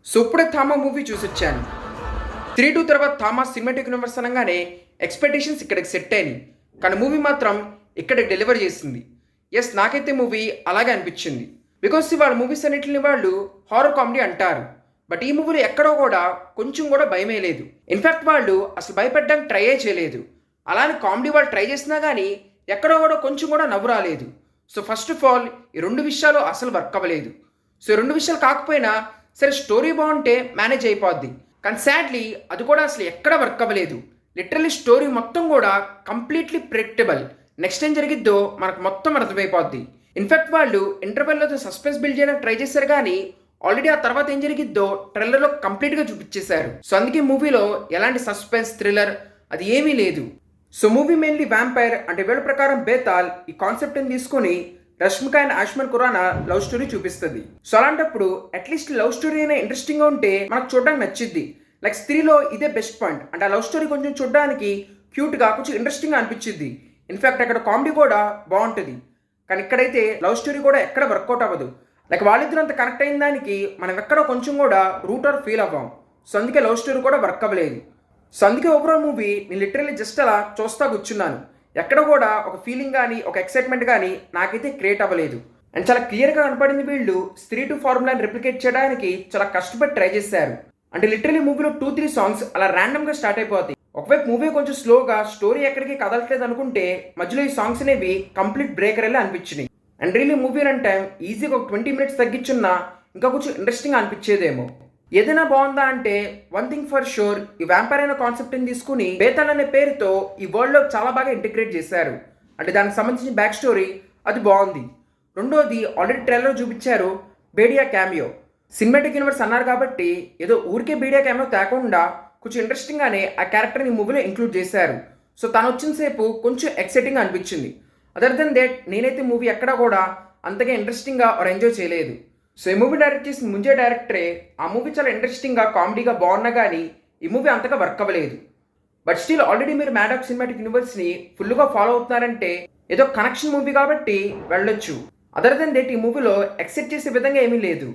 So ఇప్పుడే Thama movie చూసొచ్చాను. 3-2 తర్వాత Thama cinematic universe అనగానే ఎక్స్‌పెక్టేషన్స్ ఇక్కడికి సెట్ అయినాయి. కానీ మూవీ మాత్రం ఇక్కడికి డెలివర్ చేసింది. యెస్, నాకైతే మూవీ అలాగే అనిపించింది. బికాస్ వాళ్ళ మూవీస్ అన్నిటిని వాళ్ళు హారర్ కామెడీ అంటారు. బట్ ఈ మూవీలో ఎక్కడో కూడా కొంచెం కూడా భయమే లేదు. ఇన్ఫాక్ట్ వాళ్ళు అసలు భయపెట్టడానికి ట్రైయే చేయలేదు. అలానే కామెడీ వాళ్ళు ట్రై చేసినా కానీ ఎక్కడో కూడా కొంచెం కూడా నవ్వు రాలేదు. సో ఫస్ట్ ఆఫ్ ఆల్ ఈ 2 విషయాలు అసలు వర్క్ అవ్వలేదు. సో ఈ 2 విషయాలు కాకపోయినా సరే స్టోరీ బాగుంటే మేనేజ్ అయిపోద్ది. కానీ సాడ్లీ అది కూడా అసలు ఎక్కడ వర్క్ అవ్వలేదు. లిటరల్లీ స్టోరీ మొత్తం కూడా కంప్లీట్లీ ప్రెడిక్టబుల్. నెక్స్ట్ ఏం జరిగిద్దో మనకు మొత్తం అర్థమైపోద్ది. ఇన్ఫాక్ట్ వాళ్ళు ఇంటర్వెల్లో సస్పెన్స్ బిల్డ్ చేయడానికి ట్రై చేశారు కానీ ఆల్రెడీ ఆ తర్వాత ఏం జరిగిద్దో ట్రైలర్లో కంప్లీట్గా చూపించేశారు. సో అందుకే మూవీలో ఎలాంటి సస్పెన్స్ థ్రిల్లర్ అది ఏమీ లేదు. సో మూవీ మెయిన్లీ వ్యాంపైర్ అంటే వీళ్ళ ప్రకారం బేతాల్ ఈ కాన్సెప్ట్ని తీసుకొని Rashmika and Ayushmann Khurrana love story చూపిస్తుంది. సో అలాంటప్పుడు అట్లీస్ట్ లవ్ స్టోరీ అయినా ఇంట్రెస్టింగ్గా ఉంటే మనకు చూడడానికి నచ్చిద్ది. లైక్ స్త్రీలో ఇదే బెస్ట్ పాయింట్. అంటే ఆ లవ్ స్టోరీ కొంచెం చూడడానికి క్యూట్గా కొంచెం ఇంట్రెస్టింగ్గా అనిపించింది. ఇన్ఫాక్ట్ అక్కడ కామెడీ కూడా బాగుంటుంది. కానీ ఇక్కడైతే లవ్ స్టోరీ కూడా ఎక్కడ వర్కౌట్ అవ్వదు. లైక్ వాళ్ళిద్దరు అంత కనెక్ట్ అయిన దానికి మనం ఎక్కడ కొంచెం కూడా రూట్ ఆర్ ఫీల్ అవ్వం. సో అందుకే లవ్ స్టోరీ కూడా వర్క్ అవ్వలేదు. సో అందుకే ఓవరాల్ మూవీ నేను లిటరల్లీ జస్ట్ అలా చూస్తా కూర్చున్నాను. ఎక్కడ కూడా ఒక ఫీలింగ్ కానీ ఒక ఎక్సైట్మెంట్ కానీ నాకైతే క్రియేట్ అవ్వలేదు. అండ్ చాలా క్లియర్గా కనపడింది వీళ్ళు స్త్రీ టు ఫార్ములాని రిప్లికేట్ చేయడానికి చాలా కష్టపడి ట్రై చేశారు. అంటే లిటరల్లీ మూవీలో 2-3 సాంగ్స్ అలా ర్యాండమ్గా స్టార్ట్ అయిపోతాయి. ఒకవైపు మూవీ కొంచెం స్లోగా స్టోరీ ఎక్కడికి కదలట్లేదు అనుకుంటే మధ్యలో ఈ సాంగ్స్ అనేవి కంప్లీట్ బ్రేకర్ వెళ్ళి అనిపించినాయి. And really movie run time ఈజీగా ఒక 20 మినిట్స్ తగ్గించున్నా ఇంకా కొంచెం ఇంట్రెస్టింగ్ అనిపించేదేమో. ఏదైనా బాగుందా అంటే వన్ థింగ్ ఫర్ షూర్, ఈ వ్యాంపైర్ అయిన కాన్సెప్ట్ని తీసుకుని బేతాల్ అనే పేరుతో ఈ వరల్డ్లో చాలా బాగా ఇంటిగ్రేట్ చేశారు. అంటే దానికి సంబంధించిన బ్యాక్ స్టోరీ అది బాగుంది. రెండోది ఆల్రెడీ ట్రైలర్ చూపించారు బేడియా క్యామియో. సినిమాటిక్ యూనివర్స్ అన్నారు కాబట్టి ఏదో ఊరికే బేడియా క్యామియో తేకుండా కొంచెం ఇంట్రెస్టింగ్గానే ఆ క్యారెక్టర్ని ఈ మూవీలో ఇంక్లూడ్ చేశారు. సో తను వచ్చిన సేపు కొంచెం ఎక్సైటింగ్గా అనిపించింది. అదర్ దెన్ దట్ నేనైతే మూవీ ఎక్కడా కూడా అంతగా ఇంట్రెస్టింగ్గా ఆర్ ఎంజాయ్ చేయలేదు. సో ఈ మూవీ డైరెక్ట్ చేసిన ముంజే డైరెక్టరే ఆ మూవీ చాలా ఇంట్రెస్టింగ్గా కామెడీగా బాగున్నా కానీ ఈ మూవీ అంతగా వర్క్ అవ్వలేదు. బట్ స్టిల్ ఆల్రెడీ మీరు మ్యాడ్ సినిమాటిక్ యూనివర్స్ని ఫుల్గా ఫాలో అవుతున్నారంటే ఏదో కనెక్షన్ మూవీ కాబట్టి వెళ్ళొచ్చు. అదర్ దెన్ దట్ ఈ మూవీలో ఎక్సెప్ట్ చేసే విధంగా ఏమీ లేదు.